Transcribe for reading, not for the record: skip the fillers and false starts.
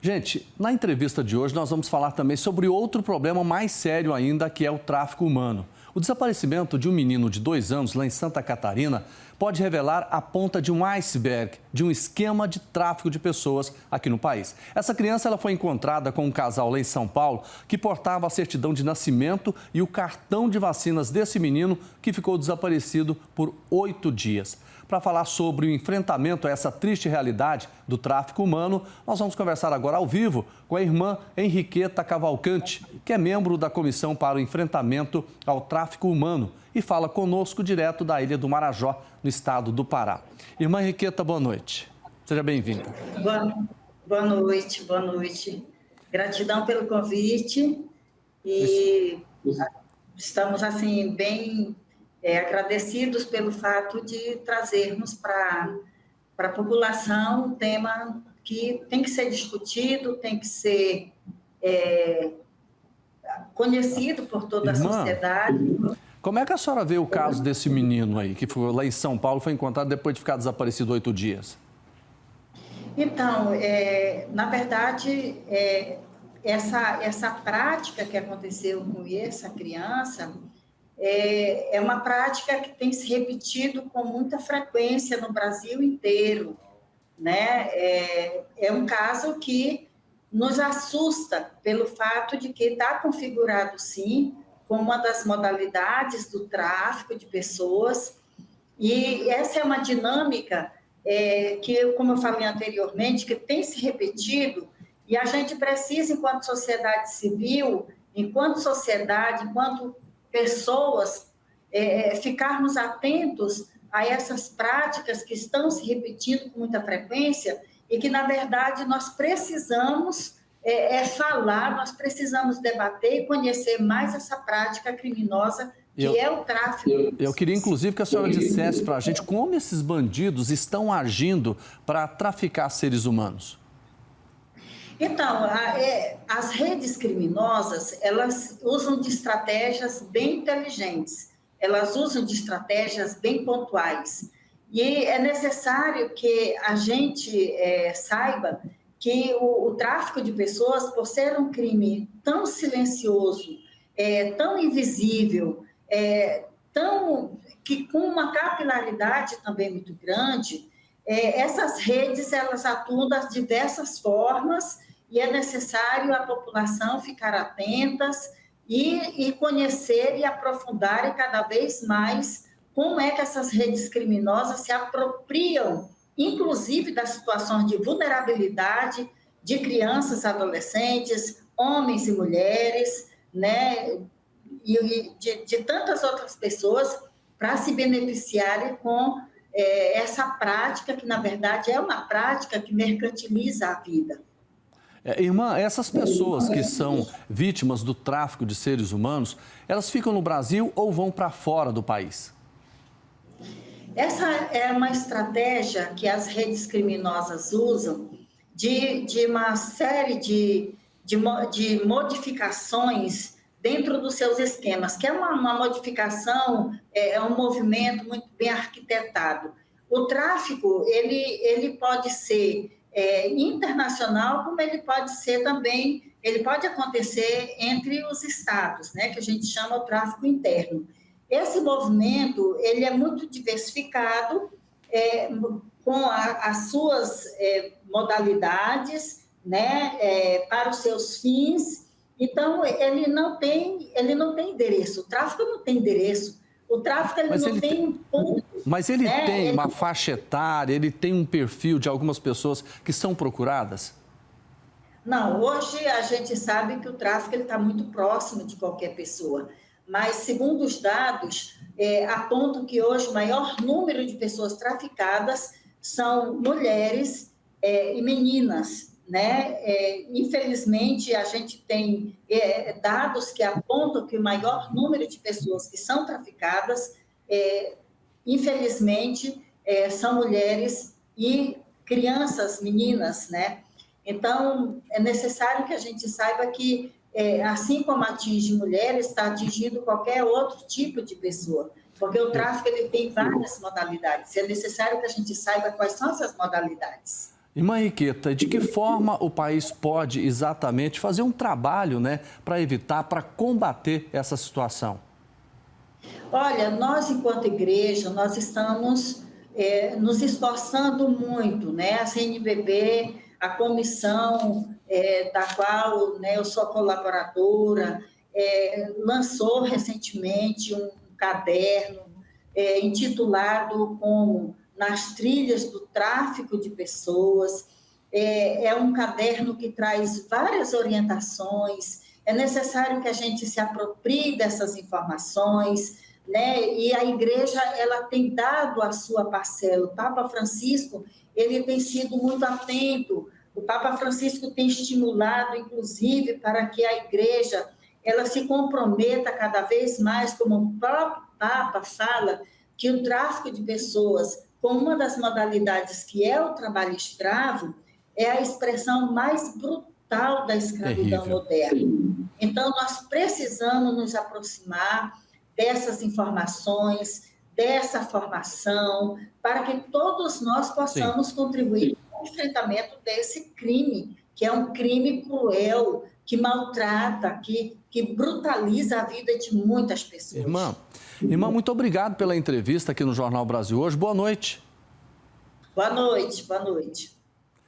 Gente, na entrevista de hoje nós vamos falar também sobre outro problema mais sério ainda, que é o tráfico humano. O desaparecimento de um menino de 2 anos lá em Santa Catarina pode revelar a ponta de um iceberg de um esquema de tráfico de pessoas aqui no país. Essa criança ela foi encontrada com um casal lá em São Paulo que portava a certidão de nascimento e o cartão de vacinas desse menino que ficou desaparecido por 8 dias. Para falar sobre o enfrentamento a essa triste realidade do tráfico humano, nós vamos conversar agora ao vivo com a irmã Henriqueta Cavalcante, que é membro da Comissão para o Enfrentamento ao Tráfico Humano e fala conosco direto da Ilha do Marajó, no estado do Pará. Irmã Henriqueta, boa noite. Seja bem-vinda. Boa noite, boa noite. Gratidão pelo convite e estamos, assim, bem agradecidos pelo fato de trazermos para a população um tema que tem que ser discutido, tem que ser conhecido por toda a sociedade. Como é que a senhora vê o caso desse menino aí, que foi lá em São Paulo, foi encontrado depois de ficar desaparecido 8 dias? Então, na verdade, essa prática que aconteceu com essa criança é uma prática que tem se repetido com muita frequência no Brasil inteiro, né? É um caso que nos assusta pelo fato de que está configurado, sim, como uma das modalidades do tráfico de pessoas, e essa é uma dinâmica que, como eu falei anteriormente, que tem se repetido, e a gente precisa, enquanto sociedade civil, enquanto sociedade, enquanto pessoas, ficarmos atentos a essas práticas que estão se repetindo com muita frequência e que, na verdade, nós precisamos falar, nós precisamos debater e conhecer mais essa prática criminosa que é o tráfico. Eu queria, inclusive, que a senhora dissesse para a gente como esses bandidos estão agindo para traficar seres humanos. Então, as redes criminosas, elas usam de estratégias bem inteligentes, elas usam de estratégias bem pontuais. E é necessário que a gente saiba que o tráfico de pessoas, por ser um crime tão silencioso, tão invisível, que com uma capilaridade também muito grande, essas redes elas atuam das diversas formas e é necessário a população ficar atentas e conhecer e aprofundar cada vez mais como é que essas redes criminosas se apropriam, inclusive das situações de vulnerabilidade de crianças, adolescentes, homens e mulheres, né, e de tantas outras pessoas para se beneficiarem com essa prática que, na verdade, é uma prática que mercantiliza a vida. Irmã, essas pessoas que são vítimas do tráfico de seres humanos, elas ficam no Brasil ou vão para fora do país? Essa é uma estratégia que as redes criminosas usam de uma série de modificações dentro dos seus esquemas, que é uma modificação, um movimento muito bem arquitetado. O tráfico, ele pode ser internacional, como ele pode ser também, ele pode acontecer entre os estados, né, que a gente chama o tráfico interno. Esse movimento, ele é muito diversificado, com as suas modalidades, né, para os seus fins. Então, ele não tem endereço. O tráfico não tem endereço. O tráfico não tem ponto. Mas ele tem uma faixa etária, ele tem um perfil de algumas pessoas que são procuradas? Não, hoje a gente sabe que o tráfico está muito próximo de qualquer pessoa. Mas, segundo os dados, apontam que hoje o maior número de pessoas traficadas são mulheres e meninas, né? Infelizmente, a gente tem dados que apontam que o maior número de pessoas que são traficadas, infelizmente, são mulheres e crianças, meninas, né? Então, é necessário que a gente saiba que, assim como atinge mulheres, está atingindo qualquer outro tipo de pessoa, porque o tráfico ele tem várias modalidades. É necessário que a gente saiba quais são essas modalidades. Irmã Henriqueta, de que forma o país pode exatamente fazer um trabalho, né, para evitar, para combater essa situação? Olha, nós, enquanto igreja, nós estamos nos esforçando muito, né? A CNBB, a comissão da qual, né, eu sou colaboradora, lançou recentemente um caderno intitulado como Nas Trilhas do Tráfico de Pessoas. É um caderno que traz várias orientações. É necessário que a gente se aproprie dessas informações, né? E a igreja, ela tem dado a sua parcela. O Papa Francisco, ele tem sido muito atento. O Papa Francisco tem estimulado, inclusive, para que a igreja ela se comprometa cada vez mais, como o próprio Papa fala, que o tráfico de pessoas, com uma das modalidades que é o trabalho escravo, é a expressão mais brutal da escravidão moderna. Então, nós precisamos nos aproximar dessas informações, dessa formação, para que todos nós possamos contribuir com o enfrentamento desse crime, que é um crime cruel, que maltrata, que brutaliza a vida de muitas pessoas. Irmã, muito obrigado pela entrevista aqui no Jornal Brasil hoje. Boa noite. Boa noite, boa noite.